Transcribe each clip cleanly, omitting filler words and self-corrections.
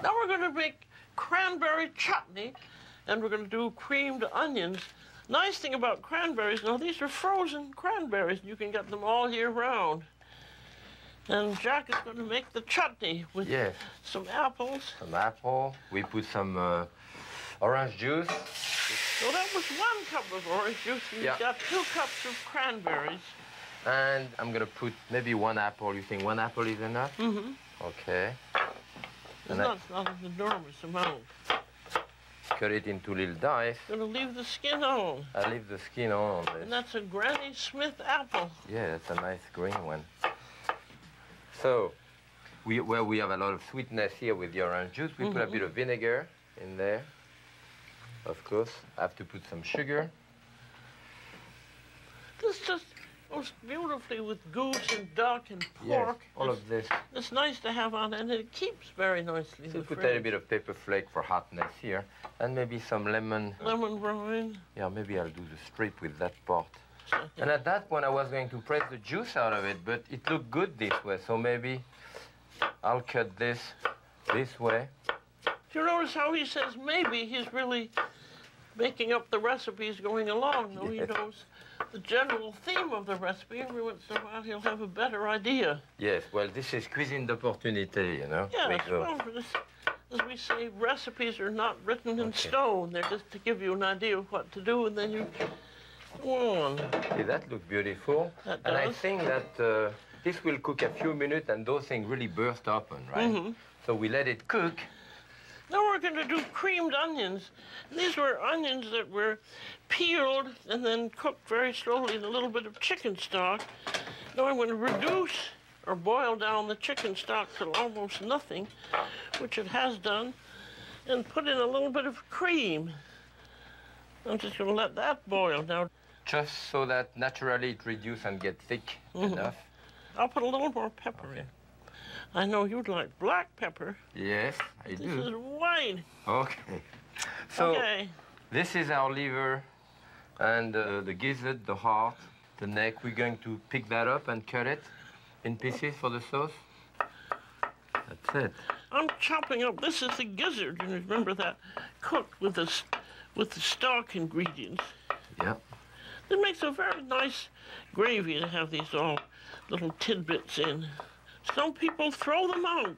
Now we're going to make cranberry chutney, and we're going to do creamed onions. Nice thing about cranberries, now these are frozen cranberries, and you can get them all year round. And Jacques is going to make the chutney with some apples. Some apple. We put some orange juice. So that was 1 cup of orange juice, and you've got 2 cups of cranberries. And I'm going to put maybe 1 apple. You think 1 apple is enough? Mm-hmm. Okay. It's not an enormous amount. Cut it into little dice. Going to leave the skin on. I leave the skin on this. And that's a Granny Smith apple. Yeah, that's a nice green one. So, we have a lot of sweetness here with the orange juice. We put a bit of vinegar in there. Of course, I have to put some sugar. This just goes beautifully with goose and duck and pork. Yes, all of this. It's nice to have on, and it keeps very nicely. So put a little bit of pepper flake for hotness here, and maybe some lemon. Lemon rind. Yeah, maybe I'll do the strip with that part. And at that point, I was going to press the juice out of it, but it looked good this way, so maybe I'll cut this way. Do you notice how he says maybe? He's really making up the recipes going along, though he knows the general theme of the recipe. Every once in a while, he'll have a better idea. Yes, well, this is cuisine d'opportunité, you know? Yes, well, as we say, recipes are not written in stone. They're just to give you an idea of what to do, and then you go on. See, that looks beautiful. That and does. I think that this will cook a few minutes, and those things really burst open, right? So we let it cook. Now we're going to do creamed onions. These were onions that were peeled and then cooked very slowly in a little bit of chicken stock. Now I'm going to reduce or boil down the chicken stock to almost nothing, which it has done, and put in a little bit of cream. I'm just going to let that boil now. Just so that naturally it reduces and get thick enough. I'll put a little more pepper in. I know you'd like black pepper. Yes, I do. This is white. Okay. So this is our liver and the gizzard, the heart, the neck. We're going to pick that up and cut it in pieces for the sauce. That's it. I'm chopping up. This is the gizzard, and remember that cooked with the stock ingredients. Yeah. It makes a very nice gravy to have these all little tidbits in. Some people throw them out.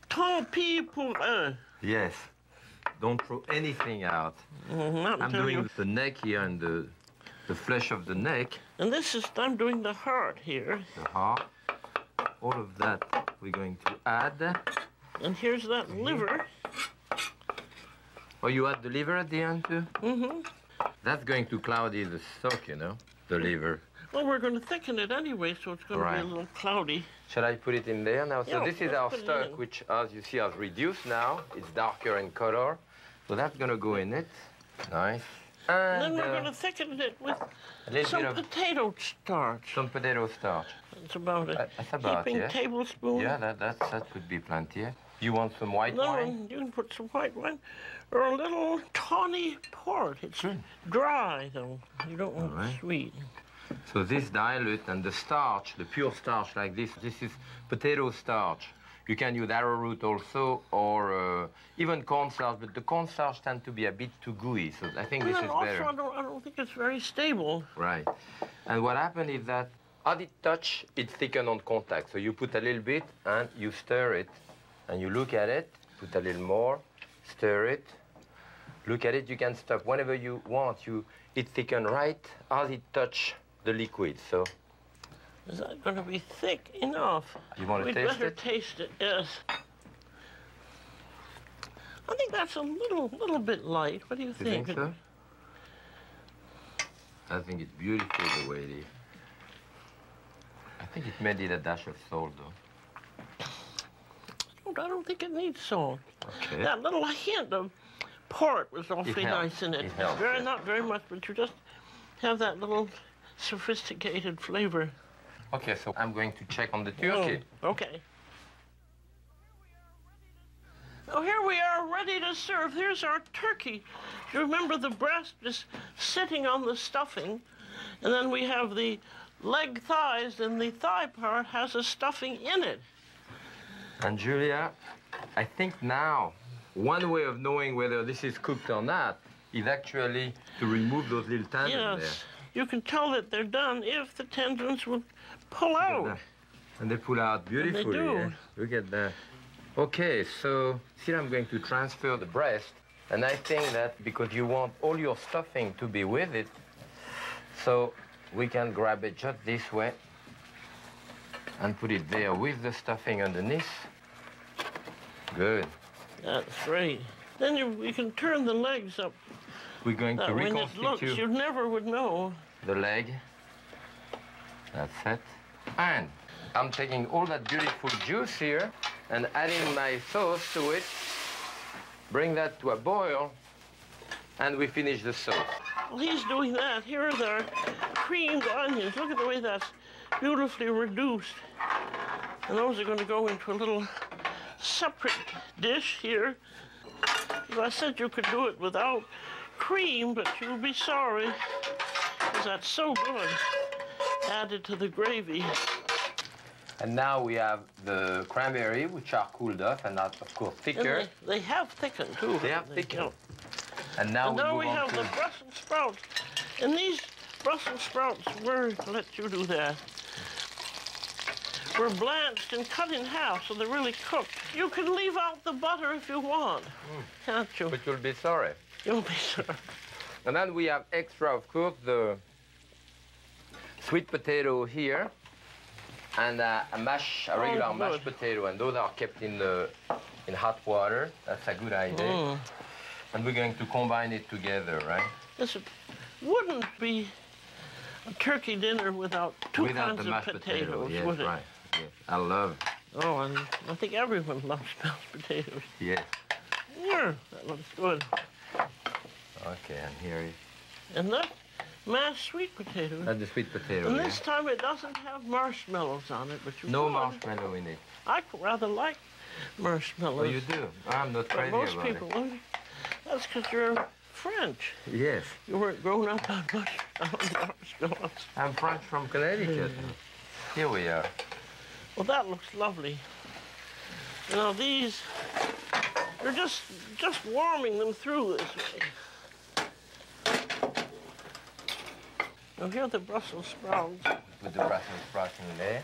Tant pis pour eux. Yes. Don't throw anything out. I'm doing the neck here and the flesh of the neck. And I'm doing the heart here. The heart. All of that we're going to add. And here's that liver. Oh, you add the liver at the end too? Mm-hmm. That's going to cloudy the stock, you know, the liver. Well, we're going to thicken it anyway, so it's going to be a little cloudy. Shall I put it in there now? Yeah, So this is our stock, which, as you see, has reduced now. It's darker in color. So that's going to go in it. Nice. And then we're going to thicken it with some potato starch. Some potato starch. That's about it. That's about it, Heaping tablespoon. Yeah, that could be plenty. You want some white wine? You can put some white wine or a little tawny port. It's dry, though. You don't want it sweet. So this dilute and the starch, the pure starch like this is potato starch. You can use arrowroot also, or even cornstarch, but the cornstarch tends to be a bit too gooey, so I think this is better. I don't think it's very stable. Right. And what happened is that as it touch, it thickens on contact. So you put a little bit and you stir it, and you look at it, put a little more, stir it, look at it, you can stop whenever you want. It thickens right as it touch the liquid, so. Is that going to be thick enough? You want to taste it? We'd better taste it, yes. I think that's a little bit light. What do you think? You think so? I think it's beautiful the way it is. I think it made it a dash of salt, though. I don't think it needs salt. Okay. That little hint of port was awfully nice in it. It helps, Not very much, but you just have that little sophisticated flavor. Okay, so I'm going to check on the turkey. Okay. Now here we are ready to serve. Here's our turkey. You remember the breast is sitting on the stuffing, and then we have the leg thighs, and the thigh part has a stuffing in it. And Julia, I think now, one way of knowing whether this is cooked or not is actually to remove those little tendons Yes, you can tell that they're done if the tendons will pull there. out. And they pull out beautifully. And they do. Eh? Look at that. Okay, so here I'm going to transfer the breast. And I think that because you want all your stuffing to be with it, so we can grab it just this way and put it there with the stuffing underneath. Good. That's great. Then we can turn the legs up. We're going to When it looks, reconstitute you never would know. the leg. That's it. And I'm taking all that beautiful juice here and adding my sauce to it. Bring that to a boil, and we finish the sauce. Well, he's doing that. Here are the creamed onions. Look at the way that's beautifully reduced. And those are going to go into a little separate dish here. As I said, you could do it without cream, but you'll be sorry, because that's so good, added to the gravy. And now we have the cranberry, which are cooled off and are, of course, thicker. And they have thickened, too. They have thickened. Yeah. And now we have the Brussels sprouts. And these Brussels sprouts let you do that. We're blanched and cut in half, so they're really cooked. You can leave out the butter if you want, can't you? But you'll be sorry. You'll be sorry. And then we have extra, of course, the sweet potato here, and a regular mashed potato, and those are kept in hot water. That's a good idea. And we're going to combine it together, right? This wouldn't be a turkey dinner without two kinds of potatoes, yes, would it? Right. Yes. I love it. Oh, and I think everyone loves mashed potatoes. Yes. Yeah, that looks good. Okay, and here is... And that mashed sweet potatoes. That's the sweet potato. And this time it doesn't have marshmallows on it, but you No could. marshmallow in it. I rather like marshmallows. Oh, you do? I'm not But crazy most about people, it. well, that's because you're French. Yes. You weren't grown up on marshmallows. I'm French from Connecticut. Here we are. Well, that looks lovely. You know, these, you're just warming them through this way. Now here are the Brussels sprouts. Put the Brussels sprouts in there.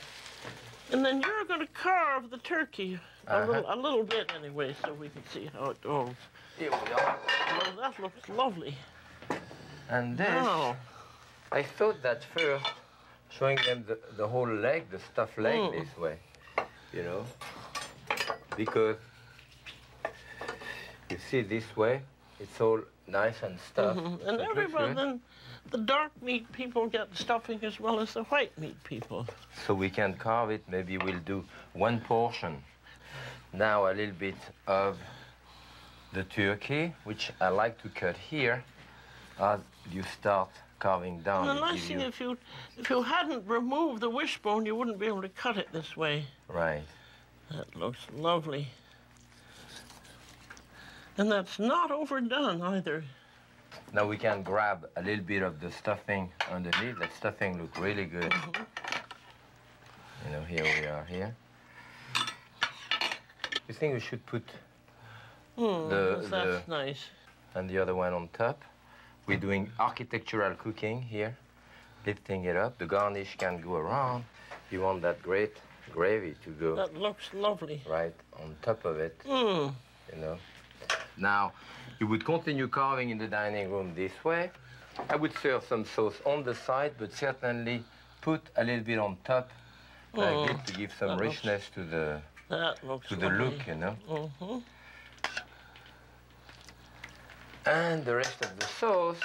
And then you're going to carve the turkey a little bit anyway, so we can see how it goes. Here we are. Well, that looks lovely. And this, Wow. I thought that first, showing them the whole leg, the stuffed leg this way, you know, because you see this way, it's all nice and stuffed. And everybody, then the dark meat people get stuffing as well as the white meat people. So we can carve it, maybe we'll do one portion. Now a little bit of the turkey, which I like to cut here, as you start carving down. And the nice thing, if you hadn't removed the wishbone, you wouldn't be able to cut it this way. Right. That looks lovely. And that's not overdone either. Now we can grab a little bit of the stuffing underneath. That stuffing looks really good. You know, here we are here. You think we should put that's nice. And the other one on top? We're doing architectural cooking here, lifting it up. The garnish can go around. You want that great gravy to go. That looks lovely. Right on top of it, you know. Now, you would continue carving in the dining room this way. I would serve some sauce on the side, but certainly put a little bit on top, like this, to give some richness to the look, you know. And the rest of the sauce,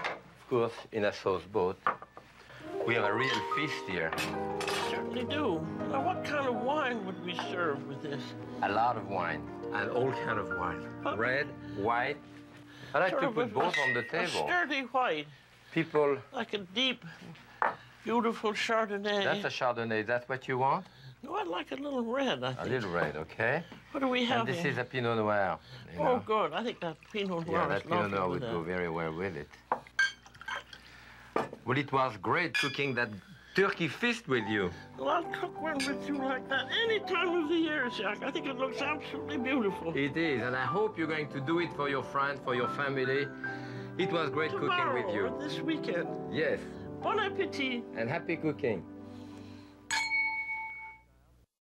of course, in a sauce boat. We have a real feast here. Certainly do. Now, what kind of wine would we serve with this? A lot of wine, and all kind of wine. Red, white. I like to put both on the table. A sturdy white. People... Like a deep, beautiful Chardonnay. That's a Chardonnay. That's what you want? No, I'd like a little red, I think. A little red, okay. What do we have And this here? is a Pinot Noir. You know. Oh, good. I think that Pinot Noir Yeah, that is Pinot Noir lovely would go very well with it. Well, it was great cooking that turkey feast with you. Well, I'll cook one with you like that any time of the year, Jacques. I think it looks absolutely beautiful. It is, and I hope you're going to do it for your friend, for your family. It was great cooking with you. Tomorrow or this weekend. Yes. Bon appétit. And happy cooking.